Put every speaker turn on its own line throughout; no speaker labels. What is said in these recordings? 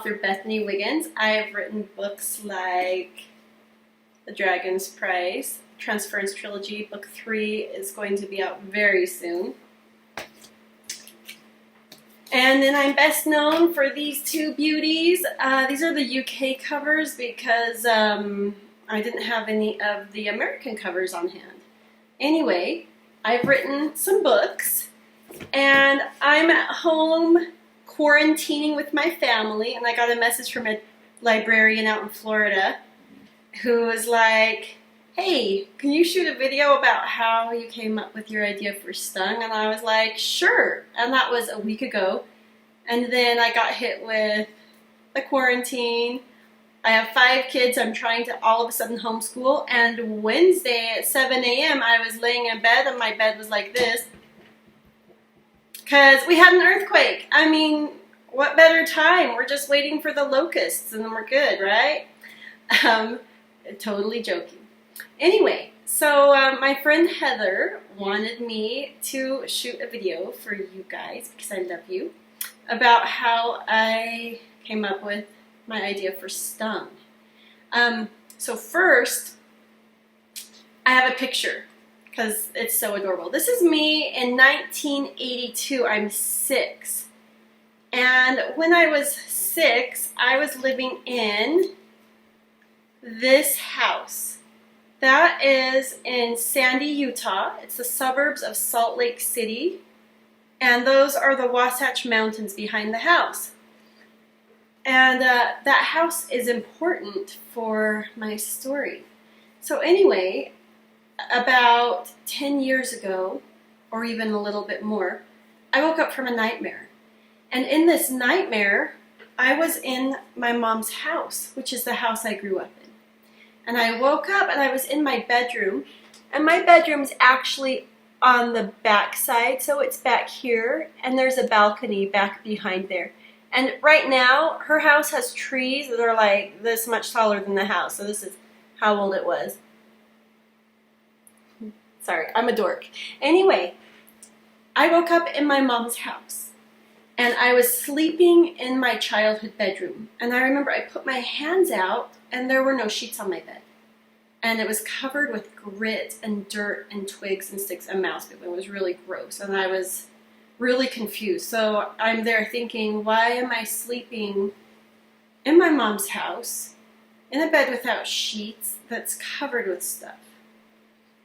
author Bethany. I have written books like The Dragon's Prize, Transference Trilogy. Book 3 is going to be out very soon. And then I'm best known for these two beauties. These are the UK covers because I didn't have any of the American covers on hand. Anyway, I've written some books, and I'm at home quarantining with my family, and I got a message from a librarian out in Florida who was like, hey, can you shoot a video about how you came up with your idea for STUNG? And I was like, sure. And that was a week ago. And then I got hit with the quarantine. I have 5 kids. I'm trying to all of a sudden homeschool. And Wednesday at 7 a.m. I was laying in bed, and my bed was like this because we had an earthquake. I mean, what better time? We're just waiting for the locusts and then we're good, right? Totally joking. Anyway, so my friend Heather wanted me to shoot a video for you guys, because I love you, about how I came up with my idea for STUNG. So first, I have a picture because it's so adorable. This is me in 1982. I'm 6. And when I was 6, I was living in this house. That is in Sandy, Utah. It's the suburbs of Salt Lake City. And those are the Wasatch Mountains behind the house. And that house is important for my story. So anyway, about 10 years ago, or even a little bit more, I woke up from a nightmare. And in this nightmare, I was in my mom's house, which is the house I grew up in. And I woke up and I was in my bedroom, and my bedroom's actually on the back side, so it's back here, and there's a balcony back behind there. And right now, her house has trees that are like this much taller than the house, so this is how old it was. Sorry, I'm a dork. Anyway, I woke up in my mom's house, and I was sleeping in my childhood bedroom. And I remember I put my hands out, and there were no sheets on my bed. And it was covered with grit and dirt and twigs and sticks and mouse poop. It was really gross, and I was really confused. So I'm there thinking, why am I sleeping in my mom's house in a bed without sheets that's covered with stuff?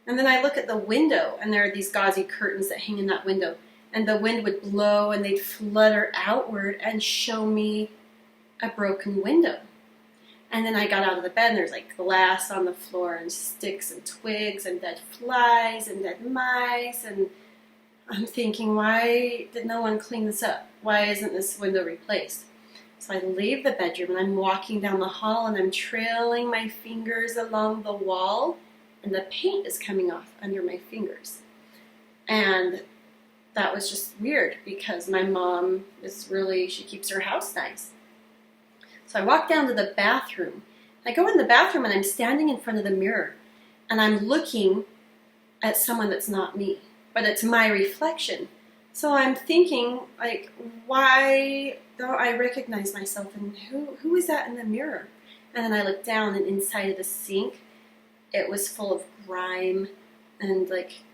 And then I look at the window, and there are these gauzy curtains that hang in that window, and the wind would blow and they'd flutter outward and show me a broken window. And then I got out of the bed, and there's like glass on the floor and sticks and twigs and dead flies and dead mice, and I'm thinking, why did no one clean this up? Why isn't this window replaced? So I leave the bedroom, and I'm walking down the hall, and I'm trailing my fingers along the wall, and the paint is coming off under my fingers. And that was just weird, because my mom is really, she keeps her house nice. So I walk down to the bathroom. I go in the bathroom, and I'm standing in front of the mirror, and I'm looking at someone that's not me, but it's my reflection. So I'm thinking, like, why don't I recognize myself, and who is that in the mirror? And then I look down, and inside of the sink, it was full of grime and like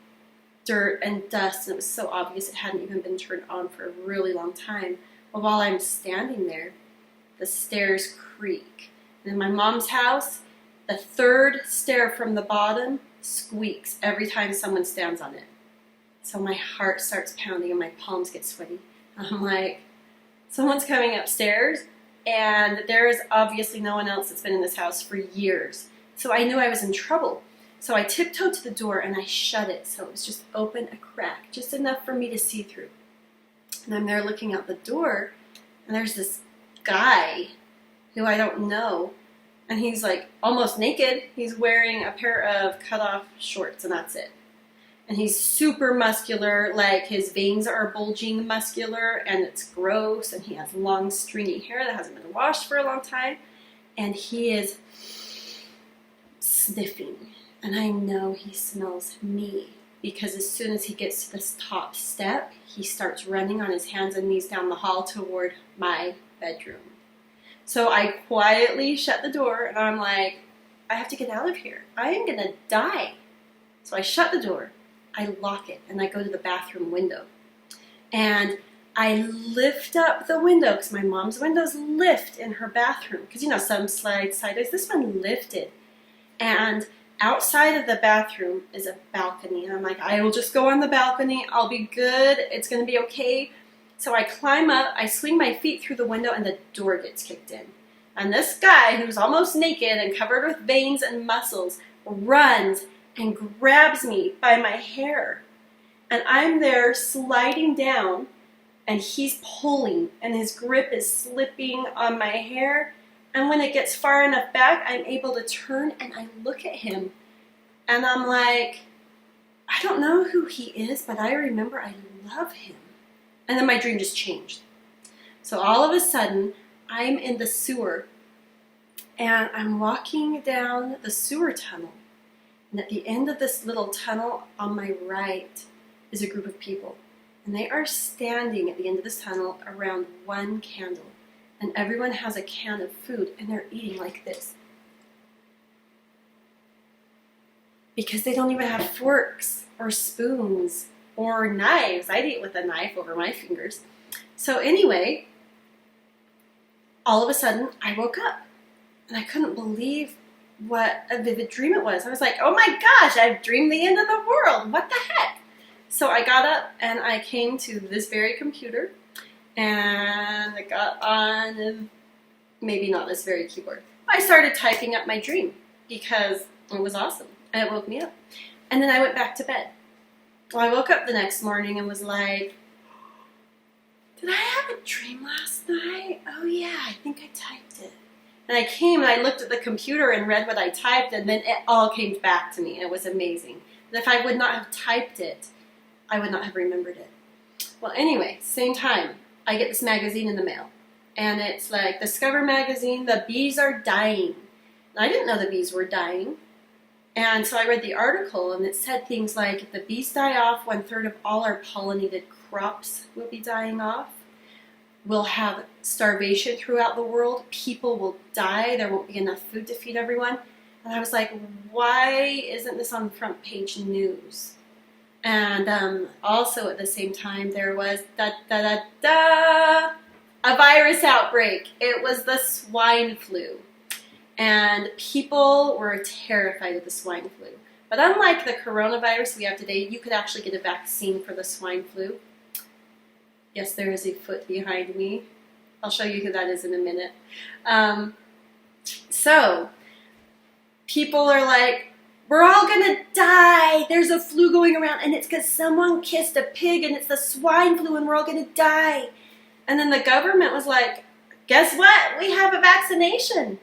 dirt and dust, and it was so obvious it hadn't even been turned on for a really long time. But while I'm standing there, the stairs creak. And in my mom's house, the 3rd stair from the bottom squeaks every time someone stands on it. So my heart starts pounding and my palms get sweaty. I'm like, someone's coming upstairs, and there is obviously no one else that's been in this house for years. So I knew I was in trouble. So I tiptoed to the door and I shut it, so it was just open a crack, just enough for me to see through. And I'm there looking out the door, and there's this guy who I don't know, and he's like almost naked. He's wearing a pair of cut-off shorts, and that's it. And he's super muscular, like his veins are bulging muscular, and it's gross, and he has long stringy hair that hasn't been washed for a long time, and he is sniffing, and I know he smells me, because as soon as he gets to this top step, he starts running on his hands and knees down the hall toward my bedroom. So I quietly shut the door, and I'm like, I have to get out of here. I am going to die. So I shut the door, I lock it, and I go to the bathroom window. And I lift up the window, because my mom's windows lift in her bathroom. Because, you know, some slide sideways. This one lifted. And outside of the bathroom is a balcony. And I'm like, I will just go on the balcony. I'll be good. It's going to be okay. So I climb up, I swing my feet through the window, and the door gets kicked in. And this guy, who's almost naked and covered with veins and muscles, runs and grabs me by my hair. And I'm there sliding down, and he's pulling, and his grip is slipping on my hair. And when it gets far enough back, I'm able to turn, and I look at him, and I'm like, I don't know who he is, but I remember I love him. And then my dream just changed. So all of a sudden, I'm in the sewer, and I'm walking down the sewer tunnel. And at the end of this little tunnel on my right is a group of people. And they are standing at the end of this tunnel around one candle. And everyone has a can of food, and they're eating like this. Because they don't even have forks or spoons or knives. I'd eat with a knife over my fingers. So anyway, all of a sudden, I woke up. And I couldn't believe what a vivid dream it was. I was like, oh my gosh, I've dreamed the end of the world. What the heck? So I got up and I came to this very computer and I got on, maybe not this very keyboard. I started typing up my dream because it was awesome and it woke me up. And then I went back to bed. Well, I woke up the next morning and was like, did I have a dream last night? Oh yeah, I think I typed it. And I came and I looked at the computer and read what I typed, and then it all came back to me. It was amazing. And if I would not have typed it, I would not have remembered it. Well, anyway, same time, I get this magazine in the mail. And it's like, Discover magazine, the bees are dying. And I didn't know the bees were dying. And so I read the article, and it said things like, if the bees die off, 1/3 of all our pollinated crops will be dying off. We'll have starvation throughout the world. People will die. There won't be enough food to feed everyone. And I was like, why isn't this on front page news? And also at the same time, there was a virus outbreak. It was the swine flu. And people were terrified of the swine flu. But unlike the coronavirus we have today, you could actually get a vaccine for the swine flu. Yes, there is a foot behind me. I'll show you who that is in a minute. So, people are like, we're all gonna die. There's a flu going around, and it's because someone kissed a pig, and it's the swine flu, and we're all gonna die. And then the government was like, guess what? We have a vaccination.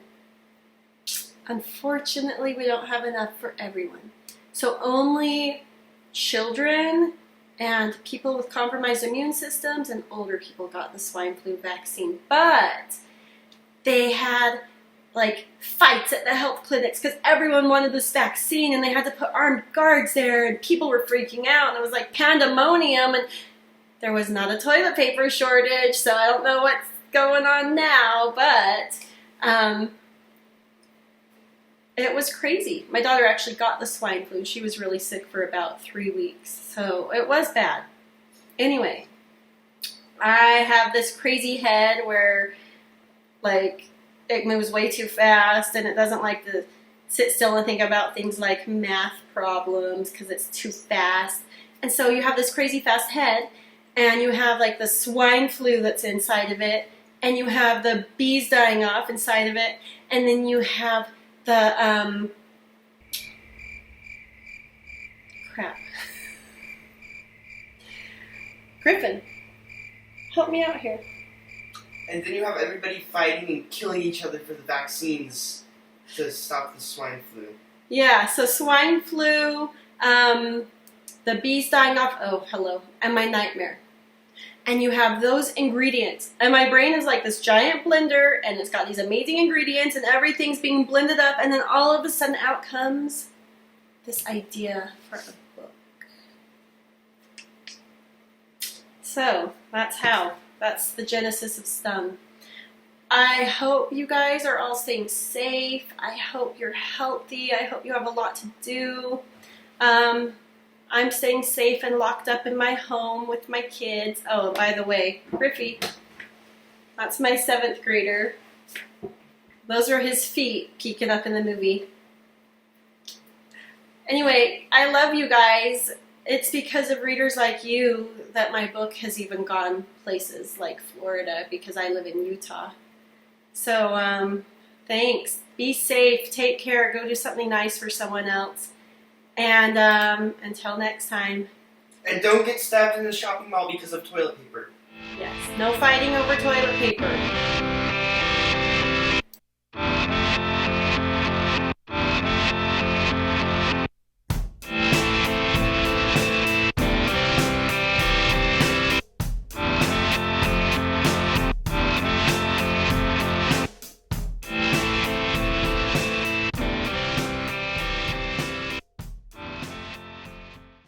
Unfortunately, we don't have enough for everyone. So only children and people with compromised immune systems and older people got the swine flu vaccine. But they had like fights at the health clinics because everyone wanted this vaccine, and they had to put armed guards there, and people were freaking out, and it was like pandemonium, and there was not a toilet paper shortage, so I don't know what's going on now, but it was crazy. My daughter actually got the swine flu. She was really sick for about 3 weeks, so it was bad. Anyway, I have this crazy head where, like, it moves way too fast, and it doesn't like to sit still and think about things like math problems because it's too fast. And so you have this crazy fast head, and you have, like, the swine flu that's inside of it, and you have the bees dying off inside of it, and then you have the, crap. Griffin, help me out here.
And then you have everybody fighting and killing each other for the vaccines to stop the swine flu.
Yeah, so swine flu, the bees dying off, oh, hello, and my nightmare. And you have those ingredients. And my brain is like this giant blender, and it's got these amazing ingredients, and everything's being blended up, and then all of a sudden out comes this idea for a book. So, that's the genesis of STUNG. I hope you guys are all staying safe. I hope you're healthy. I hope you have a lot to do. I'm staying safe and locked up in my home with my kids. Oh, by the way, Griffey, that's my 7th grader. Those are his feet peeking up in the movie. Anyway, I love you guys. It's because of readers like you that my book has even gone places like Florida because I live in Utah. So, thanks. Be safe. Take care. Go do something nice for someone else. And until next time.
And don't get stabbed in the shopping mall because of toilet paper.
Yes, no fighting over toilet paper.